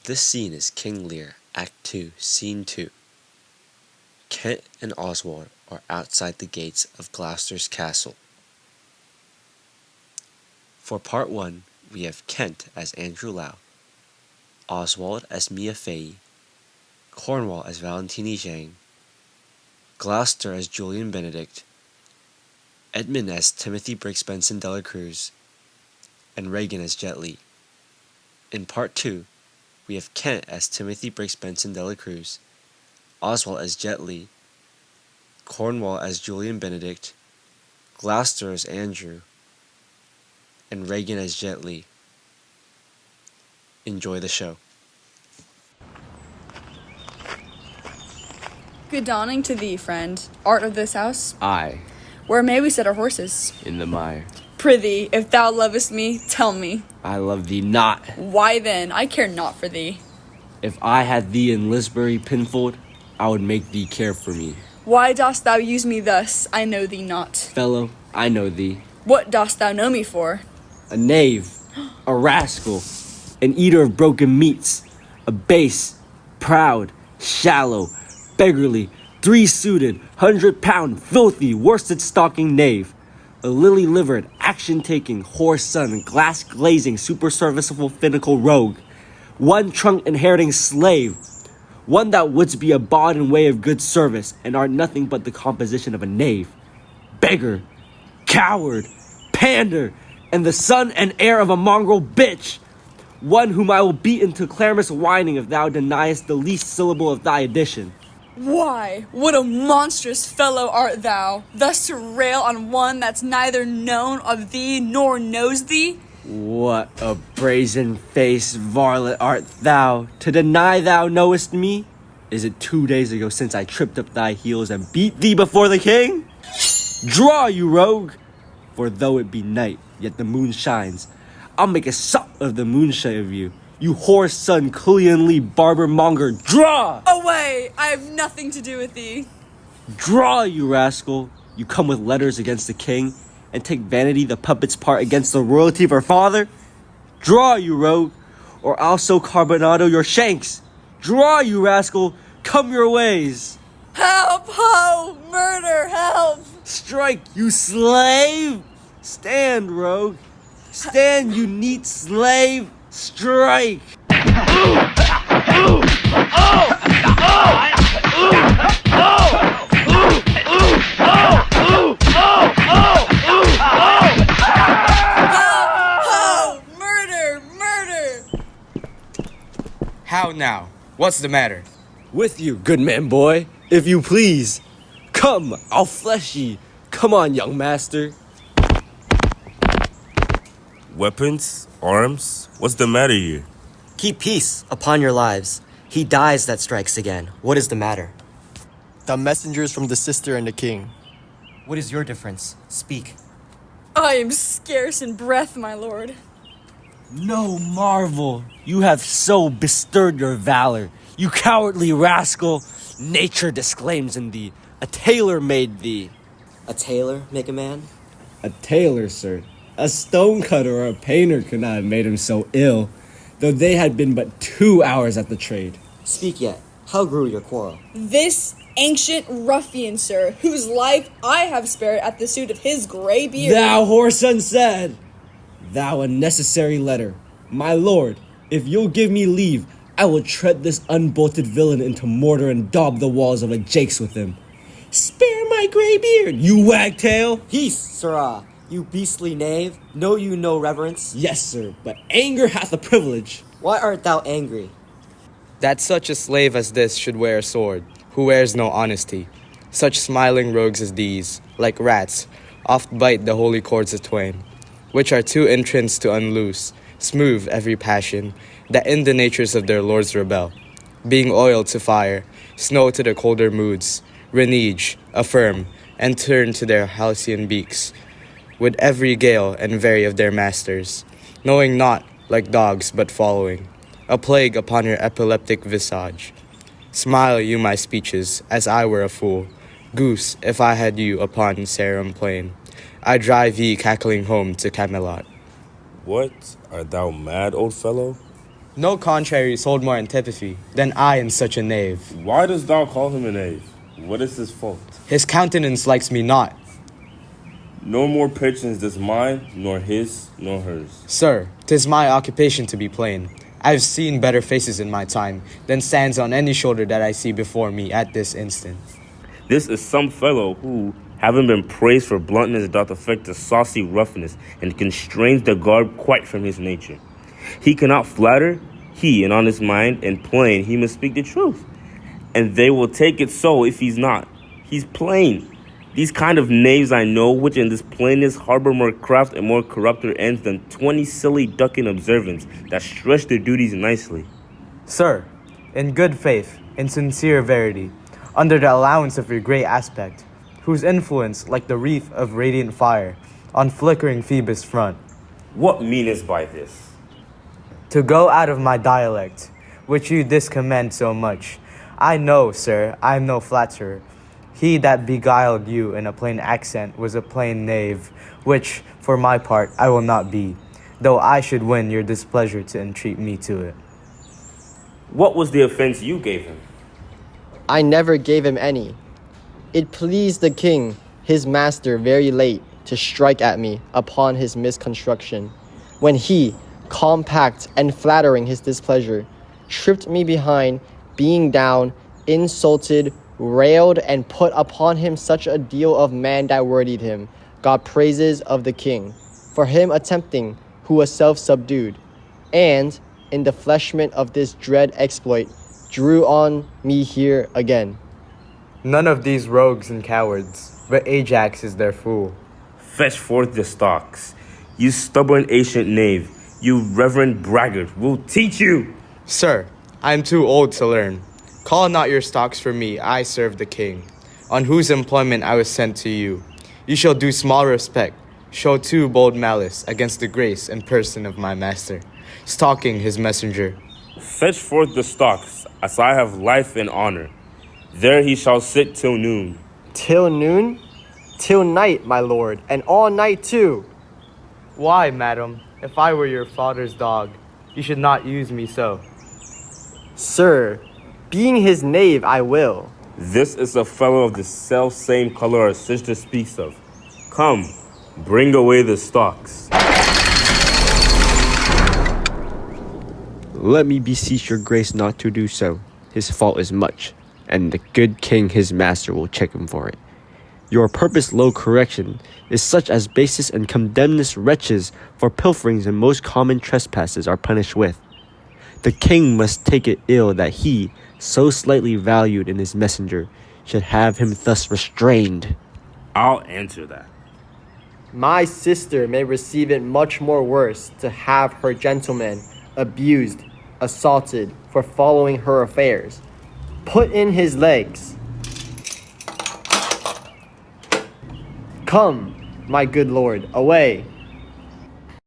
This scene is King Lear, Act 2, Scene 2. Kent and Oswald are outside the gates of Gloucester's castle. For part 1, we have Kent as Andrew Lau, Oswald as Mia Fahey, Cornwall as Valentini Zhang, Gloucester as Julian Benedict, Edmund as Timothy Brix Benson Dela Cruz, and Regan as Jett Li. In part 2, we have Kent as Timothy Brix Benson Dela Cruz, Oswald as Jett Li, Cornwall as Julian Benedict, Gloucester as Andrew, and Regan as Jett Li. Enjoy the show. Good dawning to thee, friend. Art of this house? Aye, Where may we set our horses? in the mire. Prithee, if thou lovest me, tell me. I love thee not. Why then? I care not for thee. If I had thee in Lisbury pinfold, I would make thee care for me. Why dost thou use me thus? I know thee not. Fellow, I know thee. What dost thou know me for? A knave, a rascal, an eater of broken meats, a base, proud, shallow, beggarly, three-suited, 100-pound, filthy, worsted-stalking knave, a lily-livered, action-taking, whore-son, glass-glazing, super-serviceable finical rogue, one trunk-inheriting slave, one that wouldst be a bawd in way of good service, and art nothing but the composition of a knave, beggar, coward, pander, and the son and heir of a mongrel bitch, one whom I will beat into clamorous whining if thou deniest the least syllable of thy addition. Why, what a monstrous fellow art thou, thus to rail on one that's neither known of thee nor knows thee? What a brazen-faced varlet art thou, to deny thou knowest me? Is it 2 days ago since I tripped up thy heels and beat thee before the king? Draw, you rogue! For though it be night, yet the moon shines. I'll make a sop of the moonshine of you, you whore-son, Julian Lee, barber-monger. Draw! Away! I have nothing to do with thee. Draw, you rascal! You come with letters against the king, and take Vanity the puppet's part against the royalty of her father? Draw, you rogue, or I'll so carbonado your shanks! Draw, you rascal! Come your ways! Help! Ho! Murder! Help! Strike, you slave! Stand, rogue! Stand, you neat slave! Strike! How now? What's the matter? With you, good man boy, if you please. Come, I'll flesh ye. Come on, young master. Weapons? Arms? What's the matter here? Keep peace upon your lives. He dies that strikes again. What is the matter? The messengers from the sister and the king. What is your difference? Speak. I am scarce in breath, my lord. No marvel, you have so bestirred your valor. You cowardly rascal, nature disclaims in thee. A tailor made thee. A tailor make a man? A tailor, sir. A stonecutter or a painter could not have made him so ill, though they had been but 2 hours at the trade. Speak yet. How grew your quarrel? This ancient ruffian, sir, whose life I have spared at the suit of his grey beard. Thou whoreson said! Thou unnecessary letter. My lord, if you'll give me leave, I will tread this unbolted villain into mortar and daub the walls of a jakes with him. Spare my grey beard, you wagtail! Peace, sirrah! You beastly knave, know you no reverence? Yes, sir, but anger hath a privilege. Why art thou angry? That such a slave as this should wear a sword, who wears no honesty. Such smiling rogues as these, like rats, oft bite the holy cords atwain, which are too entranced to unloose, smooth every passion, that in the natures of their lords rebel, being oil to fire, snow to the colder moods, renege, affirm, and turn to their halcyon beaks, with every gale and vary of their masters, knowing not, like dogs, but following, a plague upon your epileptic visage. Smile you my speeches, as I were a fool, goose, if I had you upon Sarum plain, I drive ye cackling home to Camelot. What? Art thou mad, old fellow? No contraries hold more antipathy than I in such a knave. Why dost thou call him a knave? What is his fault? His countenance likes me not. No more patience does mine, nor his, nor hers. Sir, 'tis my occupation to be plain. I've seen better faces in my time than stands on any shoulder that I see before me at this instant. This is some fellow who, having been praised for bluntness, doth affect a saucy roughness, and constrains the garb quite from his nature. He cannot flatter, he, and on his mind, and plain, he must speak the truth. And they will take it so if he's not. He's plain. These kind of knaves I know, which in this plainness harbor more craft and more corrupter ends than 20 silly ducking observants that stretch their duties nicely. Sir, in good faith, in sincere verity, under the allowance of your great aspect, whose influence, like the wreath of radiant fire, on flickering Phoebus' front. What meanest by this? To go out of my dialect, which you discommend so much, I know, sir, I am no flatterer. He that beguiled you in a plain accent was a plain knave, which, for my part, I will not be, though I should win your displeasure to entreat me to it. What was the offense you gave him? I never gave him any. It pleased the king, his master, very late to strike at me upon his misconstruction, when he, compact and flattering his displeasure, tripped me behind, being down, insulted, railed, and put upon him such a deal of man that wordied him, got praises of the king, for him attempting, who was self-subdued, and, in the fleshment of this dread exploit, drew on me here again. None of these rogues and cowards, but Ajax is their fool. Fetch forth the stocks. You stubborn ancient knave, you reverend braggart, we'll teach you. Sir, I am too old to learn. Call not your stocks for me, I serve the king, on whose employment I was sent to you. You shall do small respect, show too bold malice against the grace and person of my master, stalking his messenger. Fetch forth the stocks, as I have life and honor. There he shall sit till noon. Till noon? Till night, my lord, and all night too. Why, madam, if I were your father's dog, you should not use me so. Sir, being his knave, I will. This is a fellow of the self-same color our sister speaks of. Come, bring away the stocks. Let me beseech your grace not to do so. His fault is much, and the good king his master will check him for it. Your purpose low correction is such as basest and condemnedest wretches for pilferings and most common trespasses are punished with. The king must take it ill that he, so slightly valued in his messenger, should have him thus restrained. I'll answer that. My sister may receive it much more worse to have her gentleman abused, assaulted for following her affairs. Put in his legs. Come, my good lord, away.